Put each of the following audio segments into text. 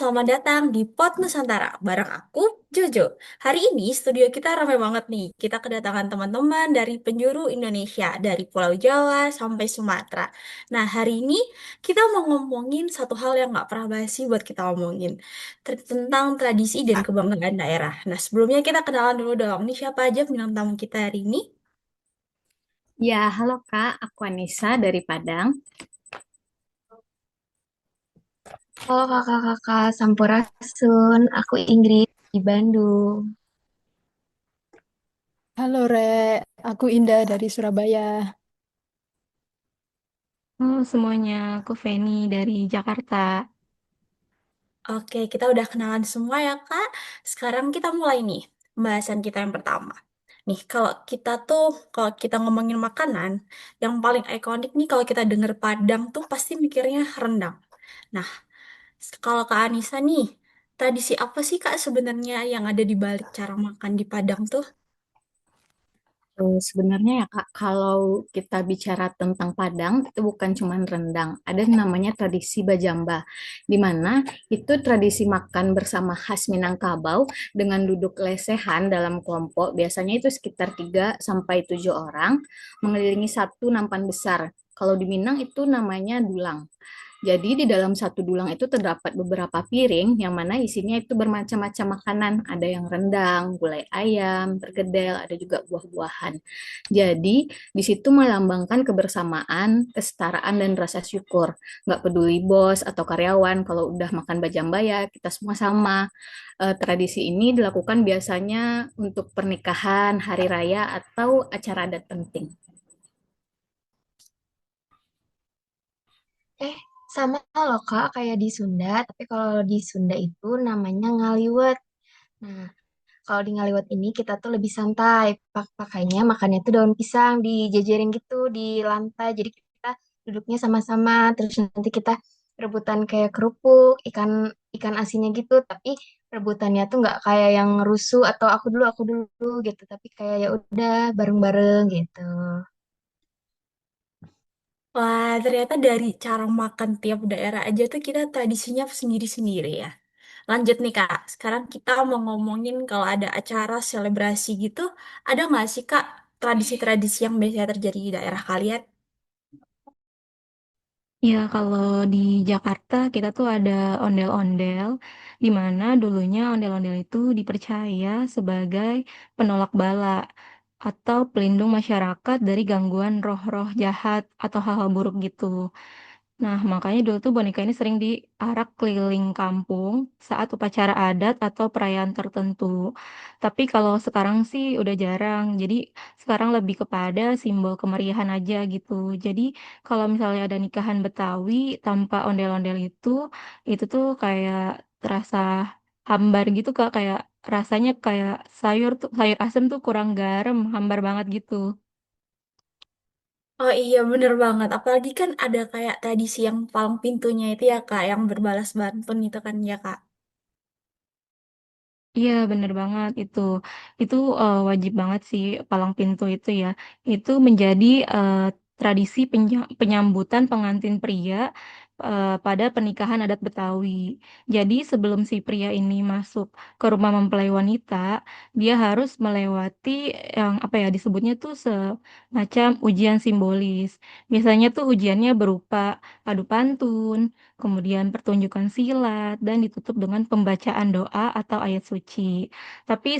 selamat datang di Pot Nusantara bareng aku, Jojo. Hari ini studio kita ramai banget nih. Kita kedatangan teman-teman dari penjuru Indonesia, dari Pulau Jawa sampai Sumatera. Nah, hari ini kita mau ngomongin satu hal yang nggak pernah basi buat kita omongin, tentang tradisi dan kebanggaan daerah. Nah, sebelumnya kita kenalan dulu dong. Ini siapa aja bintang tamu kita hari ini? Ya, halo Kak, aku Anissa dari Padang. Halo kakak-kakak, Sampurasun. Aku Ingrid di Bandung. Halo Rek, aku Indah dari Surabaya. Halo semuanya, aku Feni dari Jakarta. Oke, kita udah kenalan semua ya, Kak. Sekarang kita mulai nih, pembahasan kita yang pertama. Nih, kalau kita ngomongin makanan, yang paling ikonik nih kalau kita denger Padang tuh pasti mikirnya rendang. Nah, kalau Kak Anissa nih, tradisi apa sih Kak sebenarnya yang ada di balik cara makan di Padang tuh? Sebenarnya ya Kak, kalau kita bicara tentang Padang, itu bukan cuma rendang. Ada yang namanya tradisi Bajamba, di mana itu tradisi makan bersama khas Minangkabau dengan duduk lesehan dalam kelompok. Biasanya itu sekitar 3 sampai 7 orang, mengelilingi satu nampan besar. Kalau di Minang itu namanya dulang. Jadi di dalam satu dulang itu terdapat beberapa piring yang mana isinya itu bermacam-macam makanan. Ada yang rendang, gulai ayam, perkedel, ada juga buah-buahan. Jadi di situ melambangkan kebersamaan, kesetaraan, dan rasa syukur. Nggak peduli bos atau karyawan, kalau udah makan bajamba ya kita semua sama. Tradisi ini dilakukan biasanya untuk pernikahan, hari raya, atau acara adat penting. Eh, sama loh kak, kayak di Sunda. Tapi kalau di Sunda itu namanya ngaliwet. Nah, kalau di ngaliwet ini kita tuh lebih santai. Pakainya makannya tuh daun pisang dijejerin gitu di lantai. Jadi kita duduknya sama-sama. Terus nanti kita rebutan kayak kerupuk, ikan ikan asinnya gitu. Tapi rebutannya tuh nggak kayak yang rusuh atau aku dulu gitu. Tapi kayak ya udah bareng-bareng gitu. Wah, ternyata dari cara makan tiap daerah aja tuh kita tradisinya sendiri-sendiri ya. Lanjut nih Kak, sekarang kita mau ngomongin kalau ada acara selebrasi gitu, ada nggak sih Kak tradisi-tradisi yang biasanya terjadi di daerah kalian? Ya, kalau di Jakarta kita tuh ada ondel-ondel, di mana dulunya ondel-ondel itu dipercaya sebagai penolak bala atau pelindung masyarakat dari gangguan roh-roh jahat atau hal-hal buruk gitu. Nah, makanya dulu tuh boneka ini sering diarak keliling kampung saat upacara adat atau perayaan tertentu. Tapi kalau sekarang sih udah jarang. Jadi sekarang lebih kepada simbol kemeriahan aja gitu. Jadi kalau misalnya ada nikahan Betawi tanpa ondel-ondel itu tuh kayak terasa hambar gitu Kak, kayak rasanya kayak sayur asem tuh kurang garam, hambar banget gitu. Oh iya bener banget, apalagi kan ada kayak tradisi yang palang pintunya itu ya Kak, yang berbalas pantun itu kan ya Kak. Iya, bener banget itu. Itu wajib banget sih palang pintu itu ya. Itu menjadi tradisi penyambutan pengantin pria pada pernikahan adat Betawi. Jadi sebelum si pria ini masuk ke rumah mempelai wanita, dia harus melewati yang apa ya disebutnya tuh semacam ujian simbolis. Biasanya tuh ujiannya berupa adu pantun, kemudian pertunjukan silat, dan ditutup dengan pembacaan doa atau ayat suci. Tapi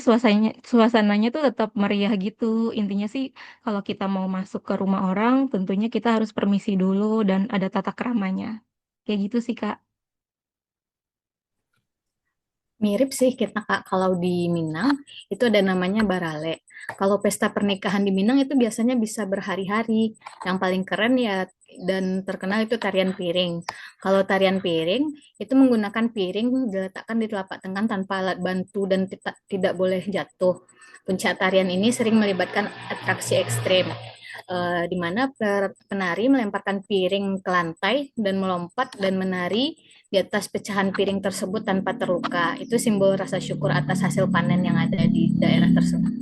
suasananya tuh tetap meriah gitu. Intinya sih kalau kita mau masuk ke rumah orang, tentunya kita harus permisi dulu dan ada tata keramanya. Kayak gitu sih, Kak. Mirip sih kita Kak, kalau di Minang itu ada namanya Barale. Kalau pesta pernikahan di Minang itu biasanya bisa berhari-hari. Yang paling keren ya dan terkenal itu tarian piring. Kalau tarian piring itu menggunakan piring diletakkan di telapak tangan tanpa alat bantu dan tidak boleh jatuh. Puncak tarian ini sering melibatkan atraksi ekstrim, di mana penari melemparkan piring ke lantai dan melompat dan menari di atas pecahan piring tersebut tanpa terluka. Itu simbol rasa syukur atas hasil panen yang ada di daerah tersebut.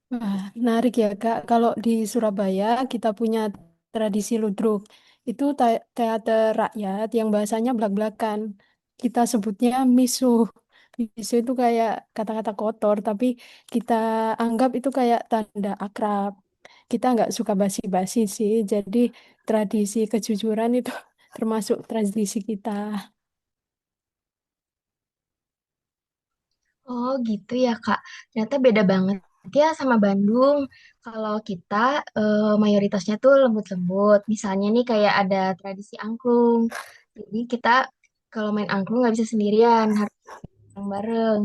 Wah, menarik ya Kak. Kalau di Surabaya kita punya tradisi ludruk. Itu teater rakyat yang bahasanya blak-blakan. kita sebutnya misu. Misu itu kayak kata-kata kotor, tapi kita anggap itu kayak tanda akrab. Kita nggak suka basi-basi sih, jadi tradisi kejujuran itu termasuk tradisi kita. Oh gitu ya Kak. Ternyata beda banget ya sama Bandung. Kalau kita mayoritasnya tuh lembut-lembut. Misalnya nih kayak ada tradisi angklung. Jadi kita kalau main angklung nggak bisa sendirian, harus bareng-bareng.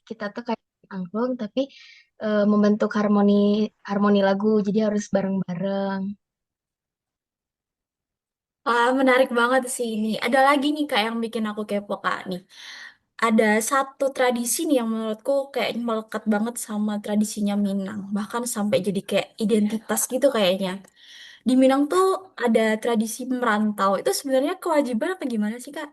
Kita tuh kayak main angklung tapi membentuk harmoni harmoni lagu. Jadi harus bareng-bareng. Wah, menarik banget sih ini. Ada lagi nih Kak yang bikin aku kepo Kak nih. Ada satu tradisi nih yang menurutku kayak melekat banget sama tradisinya Minang. Bahkan sampai jadi kayak identitas gitu kayaknya. Di Minang tuh ada tradisi merantau. Itu sebenarnya kewajiban apa gimana sih Kak?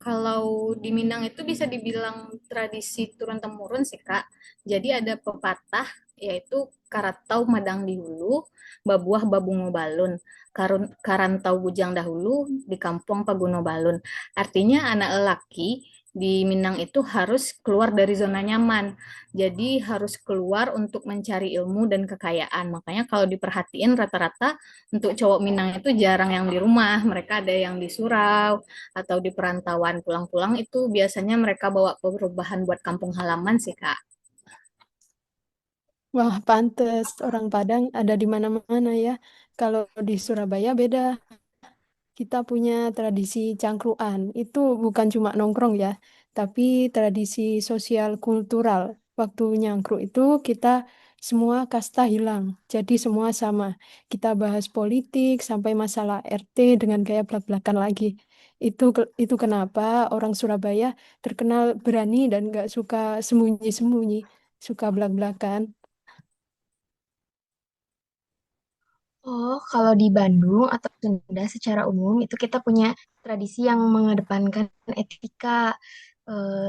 Kalau di Minang itu bisa dibilang tradisi turun-temurun sih, Kak. Jadi ada pepatah yaitu karatau madang di hulu, babuah babungo balun, karantau bujang dahulu, di kampung paguno balun. Artinya anak lelaki di Minang itu harus keluar dari zona nyaman. Jadi harus keluar untuk mencari ilmu dan kekayaan. Makanya kalau diperhatiin rata-rata untuk cowok Minang itu jarang yang di rumah, mereka ada yang di surau atau di perantauan pulang-pulang itu biasanya mereka bawa perubahan buat kampung halaman sih, Kak. Wah, pantes orang Padang ada di mana-mana ya. Kalau di Surabaya beda. Kita punya tradisi cangkruan. Itu bukan cuma nongkrong ya, tapi tradisi sosial kultural. Waktu nyangkruk itu kita semua kasta hilang. Jadi semua sama. Kita bahas politik sampai masalah RT dengan gaya blak-blakan lagi. Itu kenapa orang Surabaya terkenal berani dan nggak suka sembunyi-sembunyi, suka blak-blakan. Oh, kalau di Bandung atau Sunda secara umum itu kita punya tradisi yang mengedepankan etika,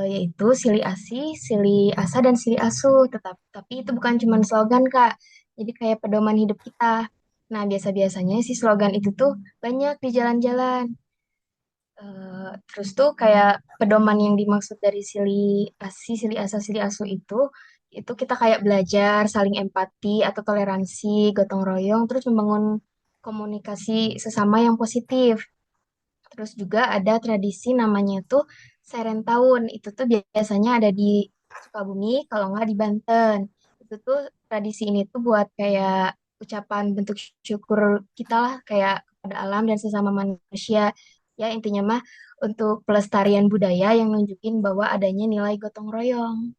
yaitu silih asih, silih asa, dan silih asuh. Tapi itu bukan cuma slogan, Kak. Jadi kayak pedoman hidup kita. Nah, biasa-biasanya si slogan itu tuh banyak di jalan-jalan. Terus tuh kayak pedoman yang dimaksud dari silih asa, silih asuh itu kita kayak belajar saling empati atau toleransi, gotong royong, terus membangun komunikasi sesama yang positif. Terus juga ada tradisi namanya tuh Serentahun. Itu tuh biasanya ada di Sukabumi, kalau nggak di Banten. Itu tuh tradisi ini tuh buat kayak ucapan bentuk syukur kita lah kayak kepada alam dan sesama manusia. Ya intinya mah untuk pelestarian budaya yang nunjukin bahwa adanya nilai gotong royong.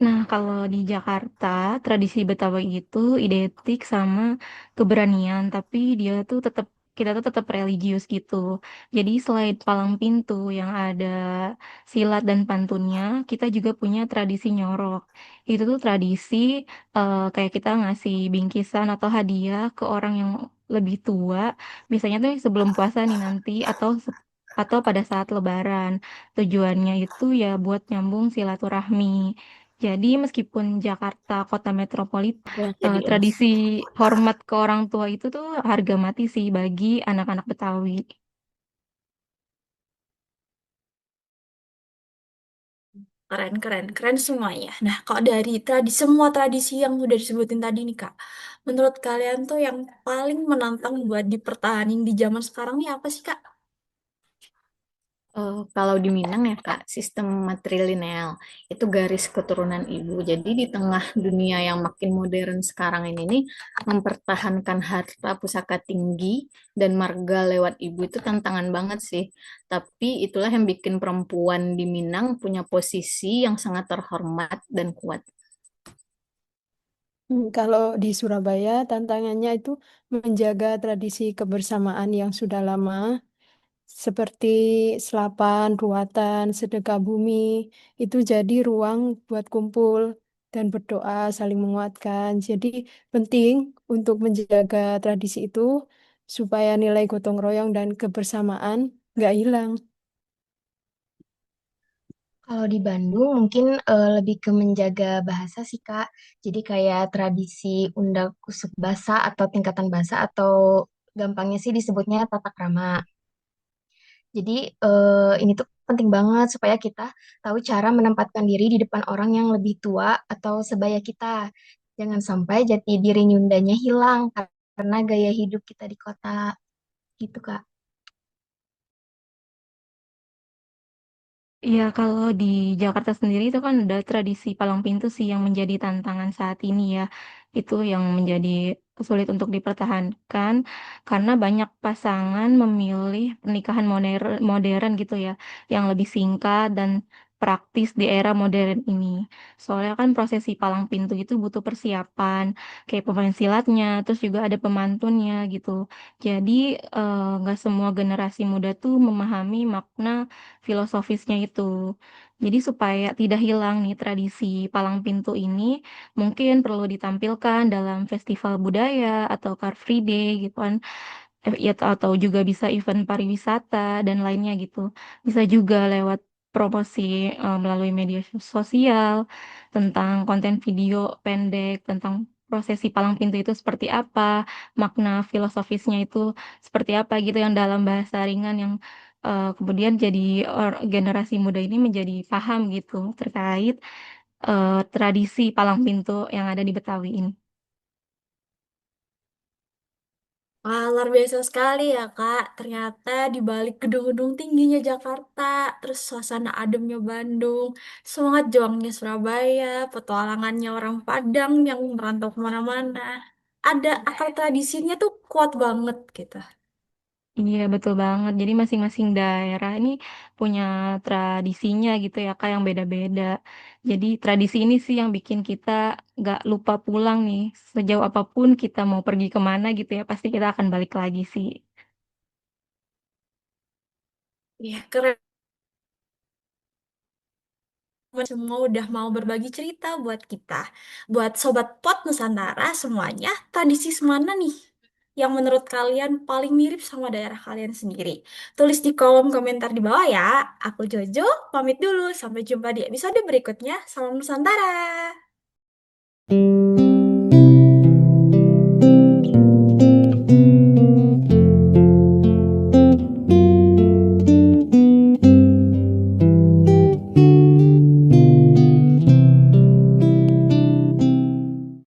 Nah, kalau di Jakarta, tradisi Betawi itu identik sama keberanian, tapi dia tuh tetap kita tuh tetap religius gitu. Jadi selain palang pintu yang ada silat dan pantunnya, kita juga punya tradisi nyorok. Itu tuh tradisi kayak kita ngasih bingkisan atau hadiah ke orang yang lebih tua, biasanya tuh sebelum puasa nih nanti atau pada saat Lebaran. Tujuannya itu ya buat nyambung silaturahmi. Jadi meskipun Jakarta kota metropolitan, Aku yang jadi lemes. tradisi hormat ke orang tua itu tuh harga mati sih bagi anak-anak Betawi. Keren, keren, keren semuanya. Nah, kok dari semua tradisi yang udah disebutin tadi nih, Kak, menurut kalian tuh yang paling menantang buat dipertahanin di zaman sekarang nih apa sih, Kak? Kalau di Minang ya Kak, sistem matrilineal itu garis keturunan ibu. Jadi di tengah dunia yang makin modern sekarang ini nih, mempertahankan harta pusaka tinggi dan marga lewat ibu itu tantangan banget sih. Tapi itulah yang bikin perempuan di Minang punya posisi yang sangat terhormat dan kuat. Kalau di Surabaya, tantangannya itu menjaga tradisi kebersamaan yang sudah lama, seperti selapan, ruatan, sedekah bumi, itu jadi ruang buat kumpul dan berdoa, saling menguatkan. Jadi penting untuk menjaga tradisi itu supaya nilai gotong royong dan kebersamaan nggak hilang. Kalau di Bandung mungkin lebih ke menjaga bahasa sih Kak. Jadi kayak tradisi undak kusuk basa atau tingkatan bahasa atau gampangnya sih disebutnya tata krama. Jadi ini tuh penting banget supaya kita tahu cara menempatkan diri di depan orang yang lebih tua atau sebaya kita. Jangan sampai jati diri Nyundanya hilang karena gaya hidup kita di kota gitu, Kak. Iya, kalau di Jakarta sendiri itu kan ada tradisi palang pintu sih yang menjadi tantangan saat ini ya. Itu yang menjadi sulit untuk dipertahankan karena banyak pasangan memilih pernikahan modern gitu ya, yang lebih singkat dan praktis di era modern ini. Soalnya kan prosesi palang pintu itu butuh persiapan, kayak pemain silatnya, terus juga ada pemantunnya gitu. Jadi nggak semua generasi muda tuh memahami makna filosofisnya itu. Jadi supaya tidak hilang nih tradisi palang pintu ini, mungkin perlu ditampilkan dalam festival budaya atau Car Free Day gitu kan. Ya, atau juga bisa event pariwisata dan lainnya gitu. Bisa juga lewat promosi melalui media sosial tentang konten video pendek tentang prosesi palang pintu itu seperti apa, makna filosofisnya itu seperti apa gitu yang dalam bahasa ringan yang kemudian jadi generasi muda ini menjadi paham gitu terkait tradisi palang pintu yang ada di Betawi ini. Wah, luar biasa sekali ya, Kak. Ternyata di balik gedung-gedung tingginya Jakarta, terus suasana ademnya Bandung, semangat juangnya Surabaya, petualangannya orang Padang yang merantau kemana-mana. Ada akar tradisinya tuh kuat banget gitu. Iya, betul banget. Jadi masing-masing daerah ini punya tradisinya gitu ya, Kak, yang beda-beda. Jadi tradisi ini sih yang bikin kita nggak lupa pulang nih. Sejauh apapun kita mau pergi kemana gitu ya, pasti kita akan balik lagi sih. Iya, keren. Semua udah mau berbagi cerita buat kita. Buat Sobat Pot Nusantara semuanya, tradisi semana nih yang menurut kalian paling mirip sama daerah kalian sendiri? Tulis di kolom komentar di bawah ya. Aku Jojo, pamit dulu. Sampai jumpa di episode berikutnya. Salam Nusantara.